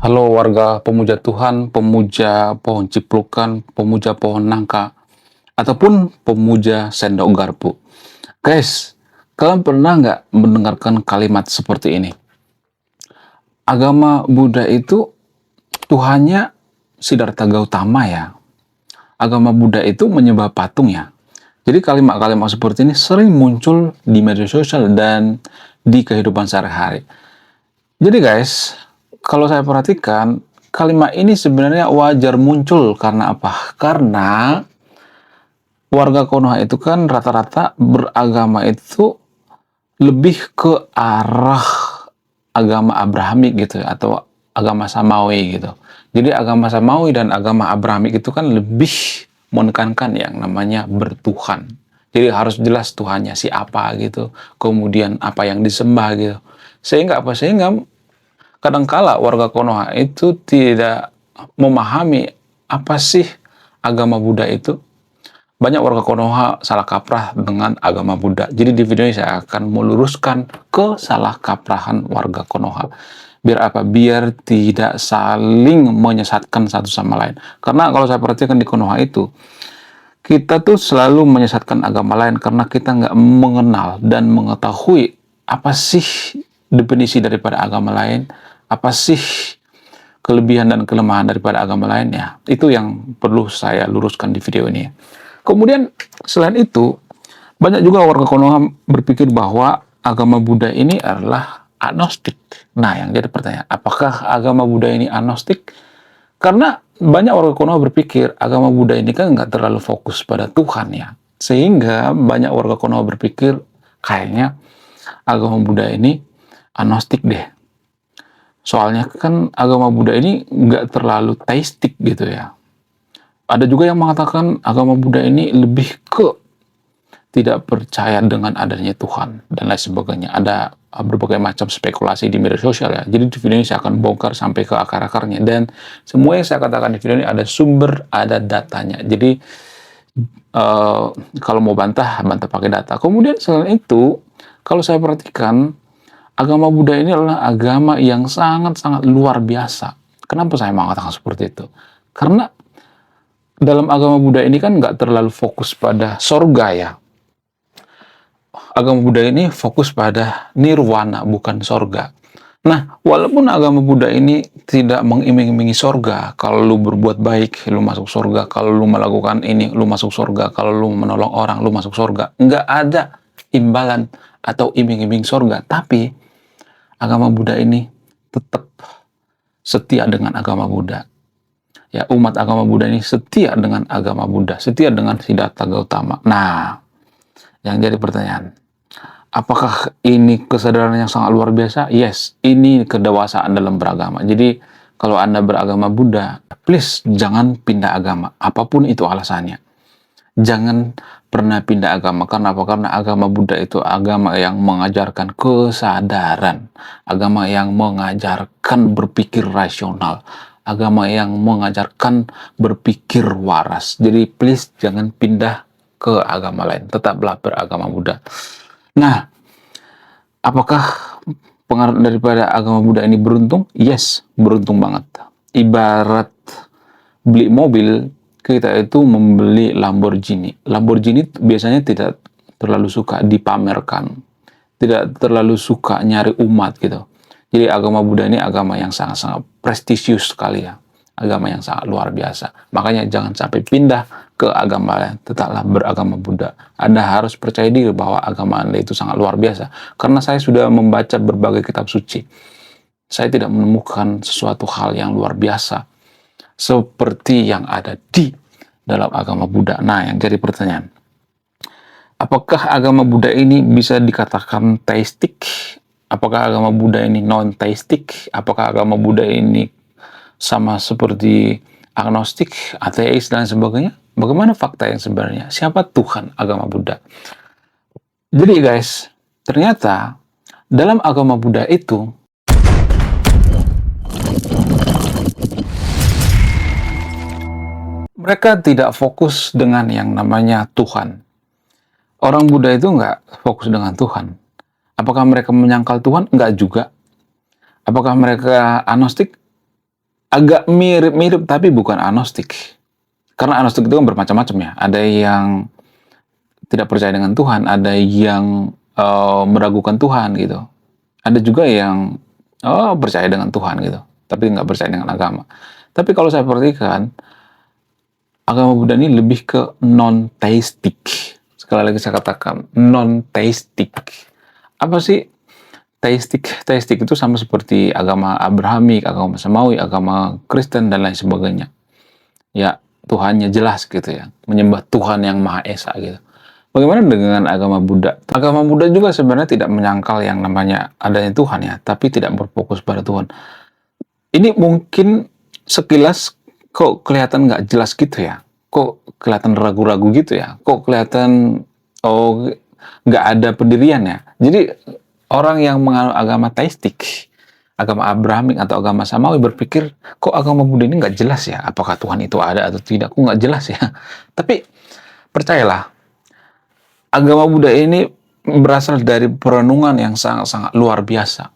Halo warga pemuja Tuhan, pemuja pohon ciplukan, pemuja pohon nangka, ataupun pemuja sendok garpu. Guys, kalian pernah nggak mendengarkan kalimat seperti ini? Agama Buddha itu Tuhannya Siddhartha Gautama ya. Agama Buddha itu menyembah patung ya. Jadi kalimat-kalimat seperti ini sering muncul di media sosial dan di kehidupan sehari-hari. Jadi guys, kalau saya perhatikan, kalimat ini sebenarnya wajar muncul karena apa? Karena warga Konoha itu kan rata-rata beragama itu lebih ke arah agama Abrahamik gitu ya, atau agama Samawi gitu. Jadi agama Samawi dan agama Abrahamik itu kan lebih menekankan yang namanya bertuhan. Jadi harus jelas Tuhannya siapa gitu, kemudian apa yang disembah gitu. Sehingga apa? Sehingga kadangkala warga Konoha itu tidak memahami apa sih agama Buddha itu. Banyak warga Konoha salah kaprah dengan agama Buddha. Jadi di video ini saya akan meluruskan kesalahkaprahan warga Konoha. Biar apa? Biar tidak saling menyesatkan satu sama lain. Karena kalau saya perhatikan di Konoha itu, kita tuh selalu menyesatkan agama lain karena kita nggak mengenal dan mengetahui apa sih definisi daripada agama lain, apa sih kelebihan dan kelemahan daripada agama lainnya. Itu yang perlu saya luruskan di video ini. Kemudian selain itu, banyak juga warga Konoha berpikir bahwa agama Buddha ini adalah agnostik. Nah, yang jadi pertanyaan, apakah agama Buddha ini agnostik? Karena banyak warga Konoha berpikir agama Buddha ini kan nggak terlalu fokus pada Tuhan ya. Sehingga banyak warga Konoha berpikir kayaknya agama Buddha ini agnostik deh. Soalnya kan agama Buddha ini nggak terlalu teistik gitu ya. Ada juga yang mengatakan agama Buddha ini lebih ke tidak percaya dengan adanya Tuhan dan lain sebagainya. Ada berbagai macam spekulasi di media sosial ya. Jadi di video ini saya akan bongkar sampai ke akar-akarnya. Dan semua yang saya katakan di video ini ada sumber, ada datanya. Jadi kalau mau bantah, bantah pakai data. Kemudian selain itu, kalau saya perhatikan, agama Buddha ini adalah agama yang sangat-sangat luar biasa. Kenapa saya mengatakan seperti itu? Karena dalam agama Buddha ini kan nggak terlalu fokus pada sorga ya. Agama Buddha ini fokus pada nirwana, bukan sorga. Nah, walaupun agama Buddha ini tidak mengiming-imingi sorga, kalau lu berbuat baik, lu masuk sorga, kalau lu melakukan ini, lu masuk sorga, kalau lu menolong orang, lu masuk sorga. Nggak ada imbalan atau iming-iming sorga. Tapi, agama Buddha ini tetap setia dengan agama Buddha. Ya, umat agama Buddha ini setia dengan agama Buddha, setia dengan Siddhartha Gautama. Nah, yang jadi pertanyaan, apakah ini kesadaran yang sangat luar biasa? Yes, ini kedewasaan dalam beragama. Jadi, kalau Anda beragama Buddha, please jangan pindah agama, apapun itu alasannya. Jangan pernah pindah agama. Karena apa? Karena agama Buddha itu agama yang mengajarkan kesadaran, agama yang mengajarkan berpikir rasional, agama yang mengajarkan berpikir waras. Jadi please jangan pindah ke agama lain, tetaplah beragama Buddha. Nah, apakah pengaruh daripada agama Buddha ini beruntung? Yes, beruntung banget. Ibarat beli mobil, kita itu membeli Lamborghini. Lamborghini biasanya tidak terlalu suka dipamerkan, tidak terlalu suka nyari umat gitu. Jadi agama Buddha ini agama yang sangat-sangat prestisius sekali ya. Agama yang sangat luar biasa. Makanya jangan sampai pindah ke agama lain. Tetaplah beragama Buddha. Anda harus percaya diri bahwa agama Anda itu sangat luar biasa. Karena saya sudah membaca berbagai kitab suci. Saya tidak menemukan sesuatu hal yang luar biasa seperti yang ada di dalam agama Buddha. Nah, yang jadi pertanyaan, apakah agama Buddha ini bisa dikatakan teistik? Apakah agama Buddha ini non-teistik? Apakah agama Buddha ini sama seperti agnostik, ateis, dan sebagainya? Bagaimana fakta yang sebenarnya? Siapa Tuhan agama Buddha? Jadi guys, ternyata dalam agama Buddha itu, mereka tidak fokus dengan yang namanya Tuhan. Orang Buddha itu nggak fokus dengan Tuhan. Apakah mereka menyangkal Tuhan? Enggak juga. Apakah mereka agnostik? agak mirip-mirip tapi bukan agnostik. Karena agnostik itu kan bermacam-macam ya. Ada yang tidak percaya dengan Tuhan, ada yang meragukan Tuhan gitu. Ada juga yang percaya dengan Tuhan gitu, tapi nggak percaya dengan agama. Tapi kalau saya perhatikan, agama Buddha ini lebih ke non-theistic. Sekali lagi saya katakan, non-theistic. Apa sih theistic? Theistic itu sama seperti agama Abrahamik, agama Samawi, agama Kristen, dan lain sebagainya. Ya, Tuhannya jelas gitu ya. Menyembah Tuhan yang Maha Esa gitu. Bagaimana dengan agama Buddha? Agama Buddha juga sebenarnya tidak menyangkal yang namanya adanya Tuhan ya, tapi tidak berfokus pada Tuhan. Ini mungkin sekilas kok kelihatan nggak jelas gitu ya, kok kelihatan ragu-ragu gitu ya, kok kelihatan nggak ada pendirian ya. Jadi orang yang menganut agama teistik, agama Abrahamik atau agama Samawi berpikir kok agama Buddha ini nggak jelas ya, apakah Tuhan itu ada atau tidak, kok nggak jelas ya. Tapi percayalah, agama Buddha ini berasal dari perenungan yang sangat-sangat luar biasa.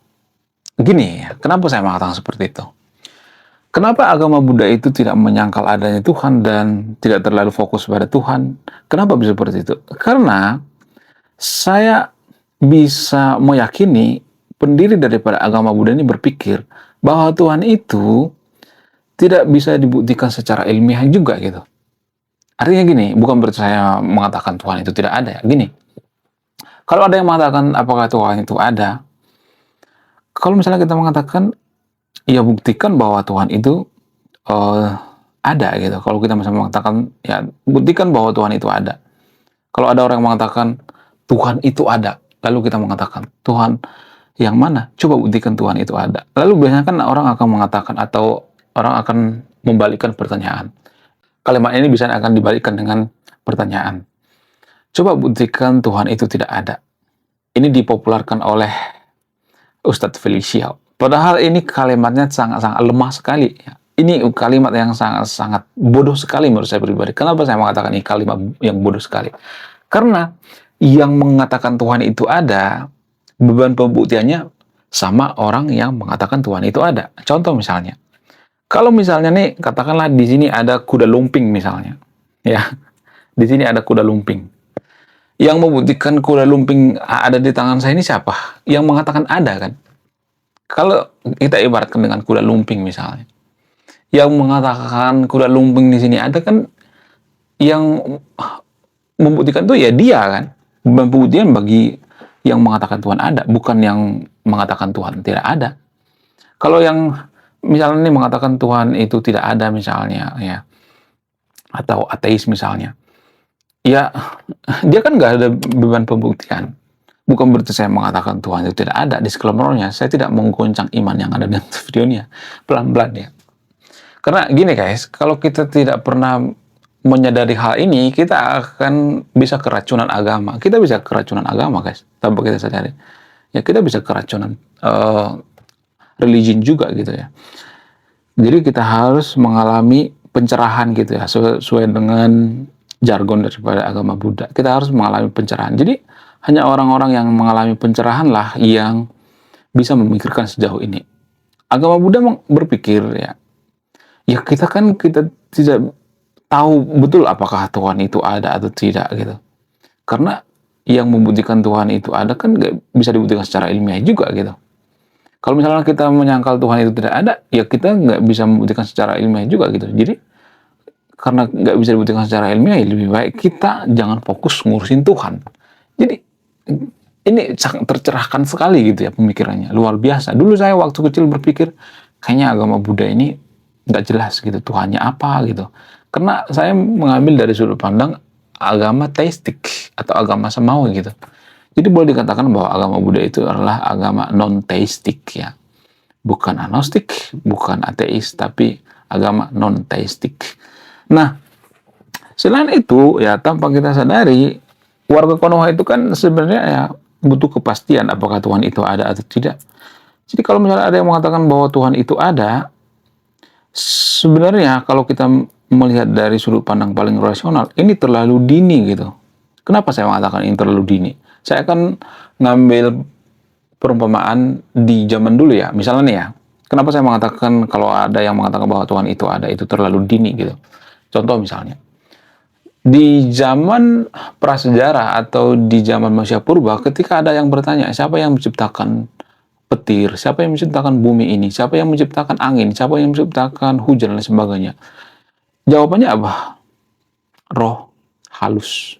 Gini ya, kenapa saya mengatakan seperti itu? Kenapa agama Buddha itu tidak menyangkal adanya Tuhan dan tidak terlalu fokus pada Tuhan? Kenapa bisa seperti itu? Karena saya bisa meyakini pendiri daripada agama Buddha ini berpikir bahwa Tuhan itu tidak bisa dibuktikan secara ilmiah juga gitu. Artinya gini, bukan berarti saya mengatakan Tuhan itu tidak ada ya. Gini, kalau ada yang mengatakan apakah Tuhan itu ada, kalau misalnya kita mengatakan, ya buktikan bahwa Tuhan itu ada gitu. Kalau kita misalnya mengatakan, ya buktikan bahwa Tuhan itu ada. Kalau ada orang yang mengatakan Tuhan itu ada, lalu kita mengatakan Tuhan yang mana? Coba buktikan Tuhan itu ada. Lalu biasanya kan orang akan mengatakan atau orang akan membalikkan pertanyaan. Kalimat ini bisa akan dibalikkan dengan pertanyaan. Coba buktikan Tuhan itu tidak ada. Ini dipopulerkan oleh Ustadz Felicia. Padahal ini kalimatnya sangat-sangat lemah sekali. Ini kalimat yang sangat-sangat bodoh sekali menurut saya pribadi. Kenapa saya mengatakan ini kalimat yang bodoh sekali? Karena yang mengatakan Tuhan itu ada, beban pembuktiannya sama orang yang mengatakan Tuhan itu ada. Contoh misalnya, kalau misalnya nih, katakanlah di sini ada kuda lumping misalnya, ya, di sini ada kuda lumping. Yang membuktikan kuda lumping ada di tangan saya ini siapa? Yang mengatakan ada kan? Kalau kita ibaratkan dengan kuda lumping misalnya, yang mengatakan kuda lumping di sini ada kan, yang membuktikan itu ya dia kan. Beban pembuktian bagi yang mengatakan Tuhan ada, bukan yang mengatakan Tuhan tidak ada. Kalau yang misalnya nih mengatakan Tuhan itu tidak ada misalnya ya, atau ateis misalnya, ya dia kan nggak ada beban pembuktian. Bukan berarti saya mengatakan Tuhan itu tidak ada. Disclaimer-nya, saya tidak menggoncang iman yang ada dalam videonya, pelan-pelan ya. Karena gini guys, kalau kita tidak pernah menyadari hal ini, kita akan bisa keracunan agama. Kita bisa keracunan agama guys, tanpa kita sadari. Ya kita bisa keracunan religion juga gitu ya. Jadi kita harus mengalami pencerahan gitu ya, sesuai dengan jargon daripada agama Buddha. Kita harus mengalami pencerahan. Jadi hanya orang-orang yang mengalami pencerahan lah yang bisa memikirkan sejauh ini. Agama Buddha berpikir ya kita tidak tahu betul apakah Tuhan itu ada atau tidak gitu. Karena yang membuktikan Tuhan itu ada kan nggak bisa dibuktikan secara ilmiah juga gitu. Kalau misalnya kita menyangkal Tuhan itu tidak ada, ya kita nggak bisa membuktikan secara ilmiah juga gitu. Jadi karena nggak bisa dibuktikan secara ilmiah, lebih baik kita jangan fokus ngurusin Tuhan. Jadi ini sangat tercerahkan sekali gitu ya pemikirannya, luar biasa. Dulu saya waktu kecil berpikir kayaknya agama Buddha ini nggak jelas gitu, Tuhannya apa gitu. Karena saya mengambil dari sudut pandang agama teistik atau agama samawi gitu. Jadi boleh dikatakan bahwa agama Buddha itu adalah agama non-teistik ya. Bukan agnostik, bukan ateis, tapi agama non-teistik. Nah, selain itu ya tanpa kita sadari, warga Konoha itu kan sebenarnya ya butuh kepastian apakah Tuhan itu ada atau tidak. Jadi kalau misalnya ada yang mengatakan bahwa Tuhan itu ada, sebenarnya kalau kita melihat dari sudut pandang paling rasional, ini terlalu dini gitu. Kenapa saya mengatakan ini terlalu dini? Saya akan ngambil perumpamaan di zaman dulu ya. Misalnya nih ya, Kenapa saya mengatakan kalau ada yang mengatakan bahwa Tuhan itu ada, itu terlalu dini gitu. Contoh misalnya, di zaman prasejarah atau di zaman manusia purba, ketika ada yang bertanya, siapa yang menciptakan petir, siapa yang menciptakan bumi ini, siapa yang menciptakan angin, siapa yang menciptakan hujan, dan sebagainya. Jawabannya apa? Roh halus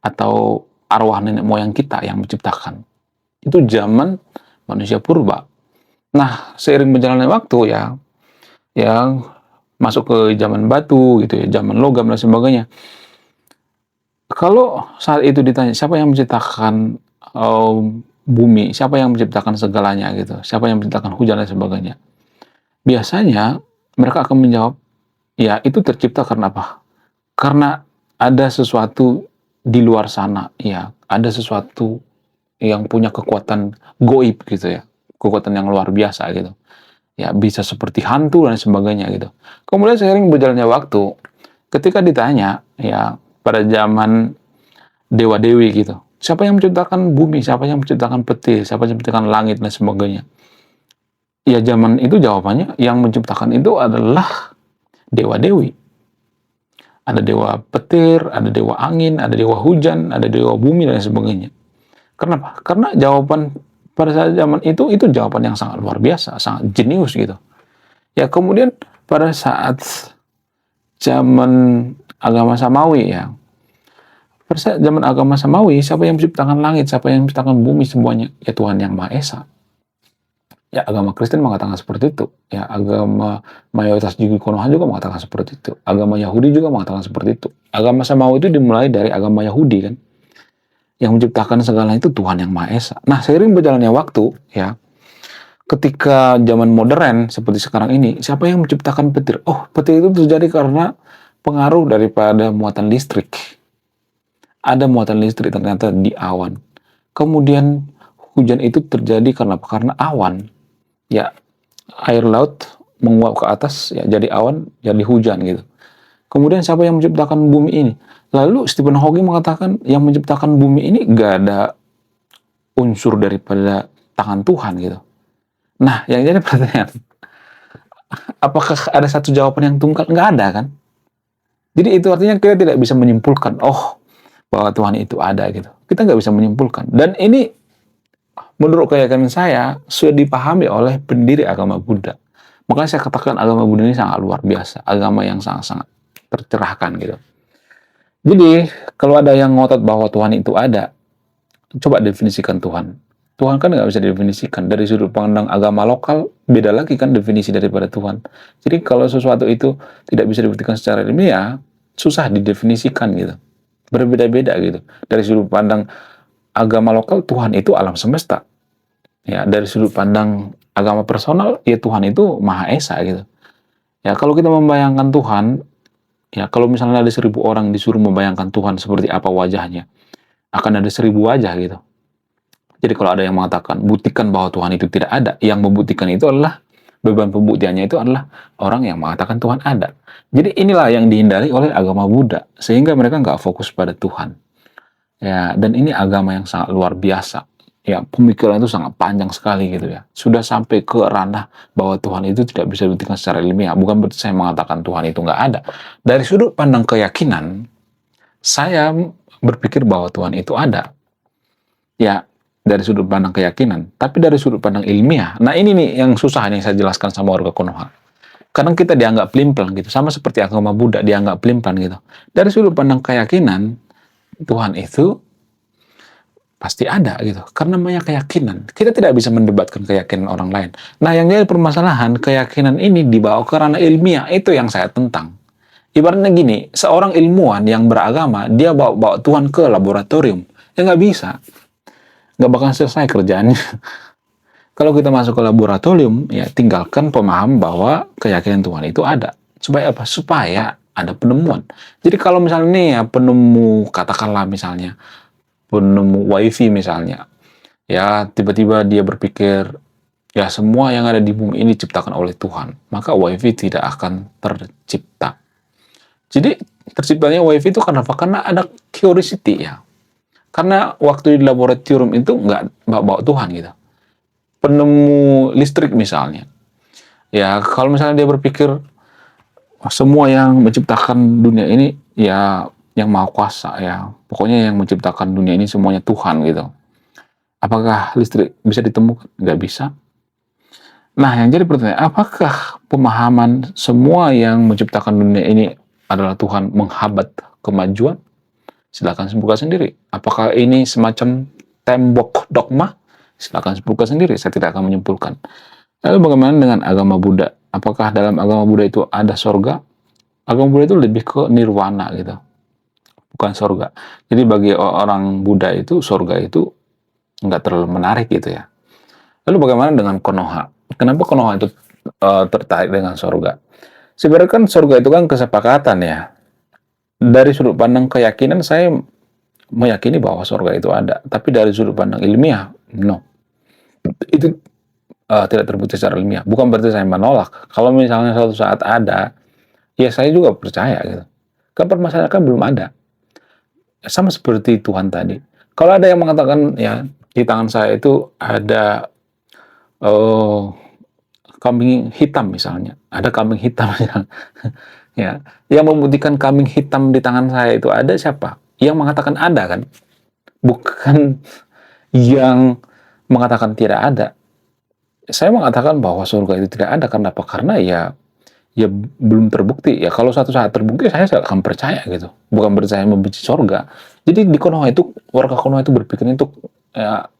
atau arwah nenek moyang kita yang menciptakan. Itu zaman manusia purba. Nah, seiring berjalannya waktu ya, yang masuk ke zaman batu gitu ya, zaman logam dan sebagainya. Kalau saat itu ditanya siapa yang menciptakan bumi, siapa yang menciptakan segalanya gitu, siapa yang menciptakan hujan dan sebagainya. Biasanya mereka akan menjawab, ya itu tercipta karena apa? Karena ada sesuatu di luar sana, ya ada sesuatu yang punya kekuatan goib gitu ya, kekuatan yang luar biasa gitu. Ya bisa seperti hantu dan sebagainya gitu. Kemudian seiring berjalannya waktu, ketika ditanya ya pada zaman dewa-dewi gitu, siapa yang menciptakan bumi, siapa yang menciptakan petir, siapa yang menciptakan langit dan sebagainya. Ya zaman itu jawabannya yang menciptakan itu adalah dewa-dewi. Ada dewa petir, ada dewa angin, ada dewa hujan, ada dewa bumi dan sebagainya. Kenapa? Karena jawaban pada saat zaman itu jawaban yang sangat luar biasa, sangat jenius gitu. Ya kemudian pada saat zaman agama Samawi ya, pada saat zaman agama Samawi, siapa yang menciptakan langit, siapa yang menciptakan bumi semuanya? Ya Tuhan yang Maha Esa. Ya agama Kristen mengatakan seperti itu. Ya agama mayoritas di Konoha juga mengatakan seperti itu. Agama Yahudi juga mengatakan seperti itu. Agama Samawi itu dimulai dari agama Yahudi kan. Yang menciptakan segala itu Tuhan yang Maha Esa. Nah, seiring berjalannya waktu ya, ketika zaman modern seperti sekarang ini, siapa yang menciptakan petir? Oh, petir itu terjadi karena pengaruh daripada muatan listrik. Ada muatan listrik ternyata di awan. Kemudian hujan itu terjadi karena apa? Karena awan. Ya, air laut menguap ke atas, ya jadi awan, jadi hujan gitu. Kemudian siapa yang menciptakan bumi ini? Lalu Stephen Hawking mengatakan yang menciptakan bumi ini gak ada unsur daripada tangan Tuhan gitu. Nah, yang jadi pertanyaan, apakah ada satu jawaban yang tunggal? Nggak ada kan? Jadi itu artinya kita tidak bisa menyimpulkan, oh bahwa Tuhan itu ada gitu. Kita nggak bisa menyimpulkan. Dan ini menurut keyakinan saya sudah dipahami oleh pendiri agama Buddha. Makanya saya katakan agama Buddha ini sangat luar biasa, agama yang sangat-sangat tercerahkan gitu. Jadi kalau ada yang ngotot bahwa Tuhan itu ada, coba definisikan Tuhan. Tuhan kan nggak bisa didefinisikan. Dari sudut pandang agama lokal, beda lagi kan definisi daripada Tuhan. Jadi kalau sesuatu itu tidak bisa dibuktikan secara ilmiah, susah didefinisikan gitu. Berbeda-beda gitu. Dari sudut pandang agama lokal, Tuhan itu alam semesta. Ya, dari sudut pandang agama personal, ya Tuhan itu Maha Esa gitu. Ya, kalau kita membayangkan Tuhan, ya kalau misalnya ada 1000 orang disuruh membayangkan Tuhan seperti apa wajahnya, akan ada 1000 wajah gitu. Jadi kalau ada yang mengatakan buktikan bahwa Tuhan itu tidak ada, yang membuktikan itu adalah beban pembuktiannya itu adalah orang yang mengatakan Tuhan ada. Jadi inilah yang dihindari oleh agama Buddha, sehingga mereka nggak fokus pada Tuhan. Ya, dan ini agama yang sangat luar biasa. Ya, pemikiran itu sangat panjang sekali gitu ya. Sudah sampai ke ranah bahwa Tuhan itu tidak bisa dibuktikan secara ilmiah. Bukan berarti saya mengatakan Tuhan itu nggak ada. Dari sudut pandang keyakinan, saya berpikir bahwa Tuhan itu ada. Ya, dari sudut pandang keyakinan. Tapi dari sudut pandang ilmiah, nah ini nih yang susah yang saya jelaskan sama warga Konoha. Kadang kita dianggap pelin-pelan gitu. Sama seperti agama Buddha dianggap pelin-pelan gitu. Dari sudut pandang keyakinan, Tuhan itu pasti ada gitu. Karena namanya keyakinan. Kita tidak bisa mendebatkan keyakinan orang lain. Nah, yang jadi permasalahan, keyakinan ini dibawa ke ranah ilmiah. Itu yang saya tentang. Ibaratnya gini, seorang ilmuwan yang beragama, dia bawa Tuhan ke laboratorium. Ya nggak bisa. Nggak bakal selesai kerjaannya. Kalau kita masuk ke laboratorium, ya tinggalkan pemahaman bahwa keyakinan Tuhan itu ada. Supaya apa? Supaya ada penemuan. Jadi kalau misalnya nih ya penemu, katakanlah misalnya, penemu wifi misalnya, ya tiba-tiba dia berpikir ya semua yang ada di bumi ini diciptakan oleh Tuhan, maka wifi tidak akan tercipta. Jadi terciptanya wifi itu karena apa? Karena ada curiosity ya. Karena waktu di laboratorium itu nggak bawa Tuhan gitu. Penemu listrik misalnya, Ya, kalau misalnya dia berpikir semua yang menciptakan dunia ini ya yang maha kuasa ya. Pokoknya yang menciptakan dunia ini semuanya Tuhan gitu. Apakah listrik bisa ditemukan? Nggak bisa. Nah, yang jadi pertanyaan, apakah pemahaman semua yang menciptakan dunia ini adalah Tuhan menghambat kemajuan? Silakan simpulkan sendiri. Apakah ini semacam tembok dogma? Silakan simpulkan sendiri. Saya tidak akan menyimpulkan. Lalu bagaimana dengan agama Buddha? Apakah dalam agama Buddha itu ada sorga? Agama Buddha itu lebih ke nirwana gitu, bukan sorga. Jadi bagi orang Buddha itu sorga itu nggak terlalu menarik gitu ya. Lalu bagaimana dengan Konoha? Kenapa Konoha itu tertarik dengan sorga? Sebenarnya kan sorga itu kan kesepakatan ya. Dari sudut pandang keyakinan saya meyakini bahwa sorga itu ada, tapi dari sudut pandang ilmiah, no. Itu tidak terbukti secara ilmiah. Bukan berarti saya menolak. Kalau misalnya suatu saat ada, ya saya juga percaya gitu. Kan permasalahan kan belum ada. Sama seperti Tuhan tadi. Kalau ada yang mengatakan ya di tangan saya itu ada oh, kambing hitam misalnya, ada kambing hitam ya, yang membuktikan kambing hitam di tangan saya itu ada siapa? Yang mengatakan ada kan, bukan yang mengatakan tidak ada. Saya mengatakan bahwa surga itu tidak ada karena apa? Karena ya belum terbukti. Ya kalau suatu saat terbukti saya akan percaya gitu. Bukan berarti saya membenci surga. Jadi di Konoha itu warga Konoha itu berpikir itu ya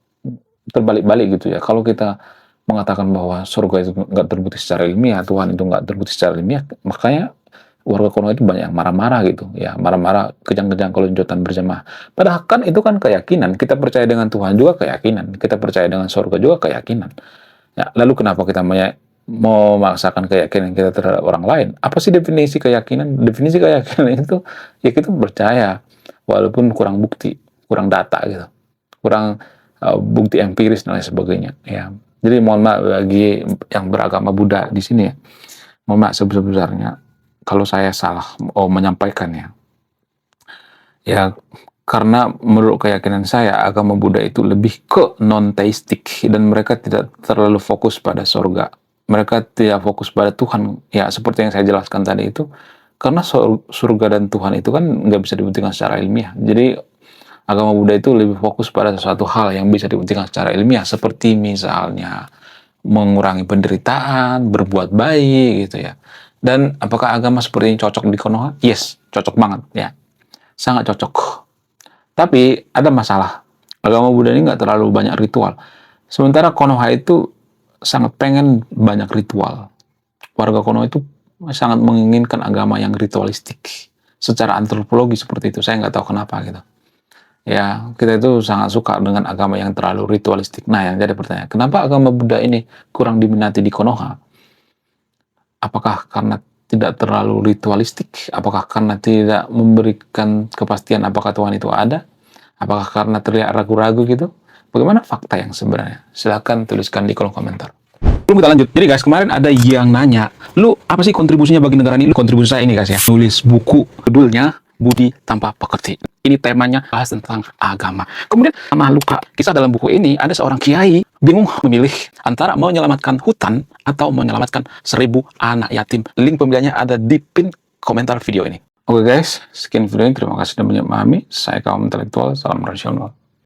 terbalik-balik gitu ya. Kalau kita mengatakan bahwa surga itu nggak terbukti secara ilmiah, Tuhan itu nggak terbukti secara ilmiah, makanya warga Konoha itu banyak yang marah-marah gitu ya, marah-marah kejang-kejang kalau junjatan berjamaah. Padahal kan itu kan keyakinan. Kita percaya dengan Tuhan juga keyakinan. Kita percaya dengan surga juga keyakinan. Ya, lalu kenapa kita mau memaksakan keyakinan kita terhadap orang lain? Apa sih definisi keyakinan? Definisi keyakinan itu ya kita percaya walaupun kurang bukti, kurang data gitu, kurang bukti empiris dan lain sebagainya. Ya, jadi mohon maaf bagi yang beragama Buddha di sini ya, mohon maaf sebesar-besarnya kalau saya salah menyampaikannya. Ya, karena menurut keyakinan saya agama Buddha itu lebih ke non-teistik dan mereka tidak terlalu fokus pada surga. Mereka tidak fokus pada Tuhan. Ya, seperti yang saya jelaskan tadi itu, karena surga dan Tuhan itu kan nggak bisa dibuktikan secara ilmiah. Jadi agama Buddha itu lebih fokus pada sesuatu hal yang bisa dibuktikan secara ilmiah, seperti misalnya mengurangi penderitaan, berbuat baik gitu ya. Dan apakah agama seperti ini cocok di Konoha? Yes, cocok banget ya, sangat cocok. Tapi ada masalah. Agama Buddha ini nggak terlalu banyak ritual. Sementara Konoha itu sangat pengen banyak ritual. Warga Konoha itu sangat menginginkan agama yang ritualistik. Secara antropologi seperti itu. Saya nggak tahu kenapa gitu. Ya, kita itu sangat suka dengan agama yang terlalu ritualistik. Nah, yang jadi pertanyaan, kenapa agama Buddha ini kurang diminati di Konoha? Apakah karena tidak terlalu ritualistik? Apakah karena tidak memberikan kepastian apakah Tuhan itu ada? Apakah karena terlihat ragu-ragu gitu? Bagaimana fakta yang sebenarnya? Silahkan tuliskan di kolom komentar. Belum kita lanjut. Jadi guys, kemarin ada yang nanya, lu apa sih kontribusinya bagi negara ini? Lu kontribusi saya ini guys ya. Nulis buku, judulnya Budi Tanpa Pekerti. Ini temanya bahas tentang agama. Kemudian sama luka. Kisah dalam buku ini ada seorang kiai bingung memilih antara menyelamatkan hutan atau menyelamatkan 1000 anak yatim. Link pembeliannya ada di pin komentar video ini. Oke guys, sekian video ini. Terima kasih sudah memahami. Saya kaum intelektual, salam rasional.